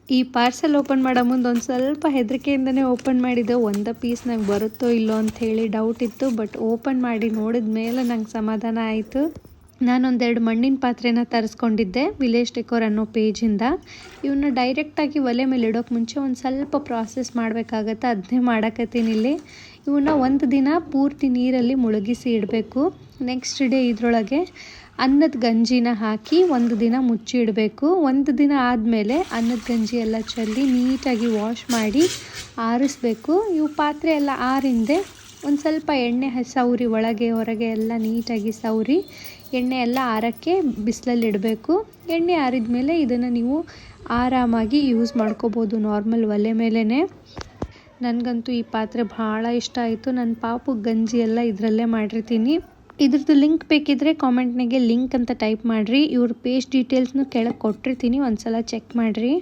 ಈ parcel open ಮಾಡೋ ಮುಂದೆ ಒಂದು ಸ್ವಲ್ಪ ಹೆದರಿಕೆಯಿಂದನೇ ಓಪನ್ ಮಾಡಿದ್ದೆ. ಒಂದು ಪೀಸ್ ನಂಗೆ ಬರುತ್ತೋ ಇಲ್ಲೋ ಅಂಥೇಳಿ ಡೌಟ್ ಇತ್ತು. ಬಟ್ ಓಪನ್ ಮಾಡಿ ನೋಡಿದ ಮೇಲೆ ನಂಗೆ ಸಮಾಧಾನ ಆಯಿತು. ನಾನೊಂದೆರಡು ಮಣ್ಣಿನ ಪಾತ್ರೆನ ತರಿಸ್ಕೊಂಡಿದ್ದೆ ವಿಲೇಜ್ ಡೆಕೋರ್ ಅನ್ನೋ ಪೇಜಿಂದ. ಇವನ್ನ ಡೈರೆಕ್ಟಾಗಿ ಒಲೆ ಮೇಲೆ ಇಡೋಕ್ಕೆ ಮುಂಚೆ ಒಂದು ಸ್ವಲ್ಪ ಪ್ರಾಸೆಸ್ ಮಾಡಬೇಕಾಗತ್ತೆ. ಅದನ್ನೇ ಮಾಡಕತ್ತೀನಿ ಇಲ್ಲಿ. ಇವನ್ನ ಒಂದು ದಿನ ಪೂರ್ತಿ ನೀರಲ್ಲಿ ಮುಳುಗಿಸಿ ಇಡಬೇಕು. ನೆಕ್ಸ್ಟ್ ಡೇ ಇದರೊಳಗೆ ಅನ್ನದ ಗಂಜಿನ ಹಾಕಿ ಒಂದು ದಿನ ಮುಚ್ಚಿ ಇಡಬೇಕು. ಒಂದು ದಿನ ಆದಮೇಲೆ ಅನ್ನದ ಗಂಜಿ ಎಲ್ಲ ಚೆಲ್ಲಿ ನೀಟಾಗಿ ವಾಶ್ ಮಾಡಿ ಆರಿಸ್ಬೇಕು. ಇವು ಪಾತ್ರೆ ಎಲ್ಲ ಆರಿಂದೆ ಒಂದು ಸ್ವಲ್ಪ ಎಣ್ಣೆ ಸವರಿ ಒಳಗೆ ಹೊರಗೆ ಎಲ್ಲ ನೀಟಾಗಿ ಸವರಿ ಎಣ್ಣೆ ಎಲ್ಲ ಆರಕ್ಕೆ ಬಿಸಿಲಲ್ಲಿ ಇಡಬೇಕು. ಎಣ್ಣೆ ಆರಿದ ಮೇಲೆ ಇದನ್ನು ನೀವು ಆರಾಮಾಗಿ ಯೂಸ್ ಮಾಡ್ಕೋಬೋದು ನಾರ್ಮಲ್ ಒಲೆ ಮೇಲೇ. ನನಗಂತೂ ಈ ಪಾತ್ರೆ ಭಾಳ ಇಷ್ಟ ಆಯಿತು. ನನ್ನ ಪಾಪು ಗಂಜಿ ಎಲ್ಲ ಇದರಲ್ಲೇ ಮಾಡಿರ್ತೀನಿ. ಇದ್ರದ್ದು ಲಿಂಕ್ ಬೇಕಿದ್ದರೆ ಕಾಮೆಂಟ್ನಾಗೆ ಲಿಂಕ್ ಅಂತ ಟೈಪ್ ಮಾಡಿರಿ. ಇವ್ರ ಪೇಜ್ ಡೀಟೇಲ್ಸ್ನು ಕೆಳಗೆ ಕೊಟ್ಟಿರ್ತೀನಿ, ಒಂದು ಸಲ ಚೆಕ್ ಮಾಡಿರಿ.